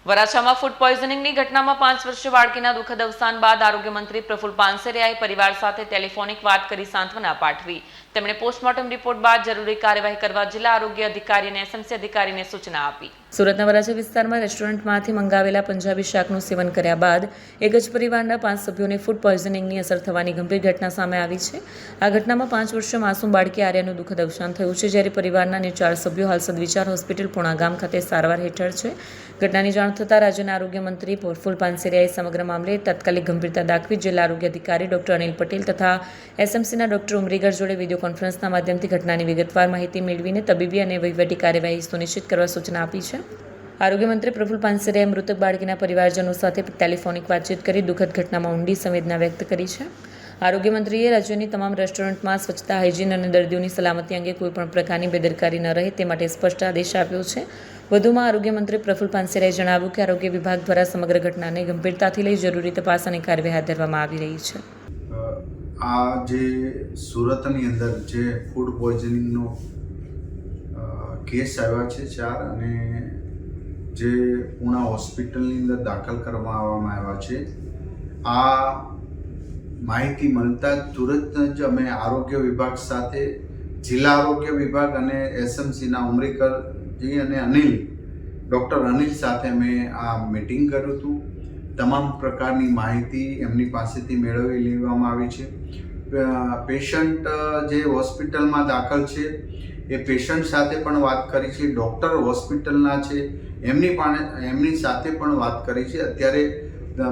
વરાછામાં food પોઈઝનિંગની ઘટનામાં 5 વર્ષીય બાળકીના દુઃખદ અવસાન બાદ આરોગ્ય મંત્રી પ્રફુલ પાનસેરિયાએ પરિવાર સાથે ટેલિફોનિક વાત કરી સાંત્વના પાઠવી. તેમણે પોસ્ટમોર્ટમ રિપોર્ટ બાદ જરૂરી કાર્યવાહી કરવા જિલ્લા આરોગ્ય અધિકારી અને એસએમસી અધિકારીને સૂચના આપી. સુરતના વરાછા વિસ્તારમાં રેસ્ટોરન્ટમાંથી મંગાવેલા પંજાબી શાકનું સેવન કર્યા બાદ એક જ પરિવારના 5 સભ્યોને ફૂડ પોઈઝનિંગની અસર થવાની ગંભીર ઘટના સામે આવી છે. આ ઘટનામાં 5 વર્ષીય માસૂમ બાળકી આર્યાનું દુઃખદ અવસાન થયું છે, જ્યારે પરિવારના અન્ય 4 સભ્યો હાલ સદવિચાર હોસ્પિટલ પૂણા ગામ ખાતે સારવાર હેઠળ છે. ઘટનાની જાણ થતાં રાજ્યના આરોગ્ય મંત્રી પ્રફુલ પાનસેરિયાએ સમગ્ર મામલે તાત્કાલિક ગંભીરતા દાખવી જિલ્લા આરોગ્ય અધિકારી ડોક્ટર અનિલ પટેલ તથા એસએમસીના ડોક્ટર ઉમરીગર જોડે વિડીયો કોન્ફરન્સના માધ્યમથી ઘટનાની વિગતવાર માહિતી મેળવીને તબીબી અને વહીવટી કાર્યવાહી સુનિશ્ચિત કરવા સૂચના આપી છે. આરોગ્ય મંત્રી પ્રફુલ પાનસેરિયાએ મૃતક બાળકીના પરિવારજનો સાથે ટેલિફોનિક વાતચીત કરી દુઃખદ ઘટનામાં ઊંડી સંવેદના વ્યક્ત કરી છે. આરોગ્ય મંત્રીએ રાજ્યની તમામ રેસ્ટોરન્ટમાં સ્વચ્છતા, હાઇજીન અને દર્દીઓની સલામતી અંગે કોઈપણ પ્રકારની બેદરકારી ન રહે તે માટે સ્પષ્ટ આદેશ આપ્યો છે. વધુમાં આરોગ્ય મંત્રી પ્રફુલ પાનસેરિયાએ જણાવ્યું કે આરોગ્ય વિભાગ દ્વારા સમગ્ર ઘટનાને ગંભીરતાથી લઈ જરૂરી તપાસ અને કાર્યવાહી હાથ ધરવામાં આવી રહી છે. આ જે સુરતની અંદર જે ફૂડ પોઈઝનિંગનો કેસ આવ્યા છે 4 અને જે પૂણા હોસ્પિટલની અંદર દાખલ કરવામાં આવ્યા છે, આ માહિતી મળતા તુરંત જ અમે આરોગ્ય વિભાગ સાથે જિલ્લા આરોગ્ય વિભાગ અને એસએમસીના ઉમરીકરજી અને ડૉક્ટર અનિલ સાથે મેં આ મિટિંગ કર્યું હતું. તમામ પ્રકારની માહિતી એમની પાસેથી મેળવી લેવામાં આવી છે. પેશન્ટ જે હોસ્પિટલમાં દાખલ છે એ પેશન્ટ સાથે પણ વાત કરી છે, ડૉક્ટર હોસ્પિટલના છે એમની સાથે પણ વાત કરી છે. અત્યારે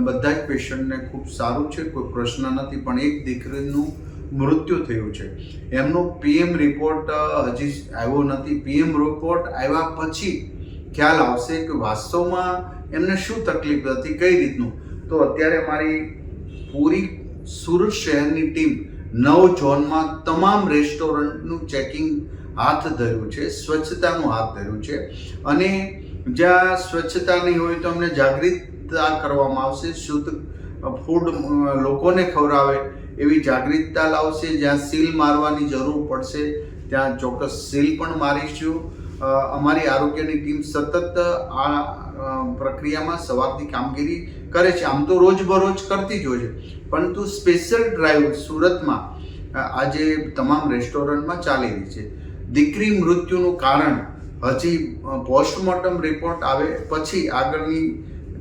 બધા જ પેશન્ટને ખૂબ સારું છે, કોઈ પ્રશ્ન નથી, પણ એક દીકરીનું મૃત્યુ થયું છે. એમનો પીએમ રિપોર્ટ હજી આવ્યો નથી. પીએમ રિપોર્ટ આવ્યા પછી ખ્યાલ આવશે કે વાસ્તવમાં એમને શું તકલીફ હતી, કઈ રીતનું. તો અત્યારે મારી પૂરી સુરત શહેરની ટીમ 9 ઝોનમાં તમામ રેસ્ટોરન્ટનું ચેકિંગ હાથ ધર્યું છે, સ્વચ્છતાનું હાથ ધર્યું છે. અને જ્યાં સ્વચ્છતા નહીં હોય તો અમને જાગૃતતા કરવામાં આવશે. શુદ્ધ ફૂડ લોકોને ખવડાવે એવી જાગૃતતા લાવશે. જ્યાં સીલ મારવાની જરૂર પડશે ત્યાં ચોક્કસ સીલ પણ મારીશું. અમારી આરોગ્યની ટીમ સતત આ પ્રક્રિયામાં સવારથી કામગીરી કરે છે. આમ તો રોજબરોજ કરતી જ હોય છે, પરંતુ સ્પેશિયલ ડ્રાઈવ સુરતમાં આજે તમામ રેસ્ટોરન્ટમાં ચાલી રહી છે. દીકરી મૃત્યુનું કારણ હજી પોસ્ટમોર્ટમ રિપોર્ટ આવે પછી આગળની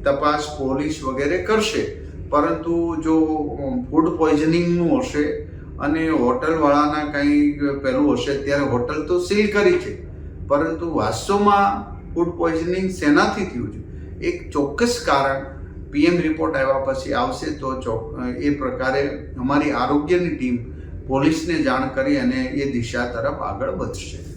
તપાસ પોલીસ વગેરે કરશે. પરંતુ જો ફૂડ પોઈઝનિંગનું હશે અને હોટલવાળાના કંઈ પેલું હશે, ત્યારે હોટલ તો સીલ કરી છે, પરંતુ વાસ્તવમાં ફૂડ પોઈઝનિંગ શેનાથી થયું છે એક ચોક્કસ કારણ પીએમ રિપોર્ટ આવ્યા પછી આવશે. તો એ પ્રકારે અમારી આરોગ્યની ટીમ પોલીસને જાણ કરી અને એ દિશા તરફ આગળ વધશે.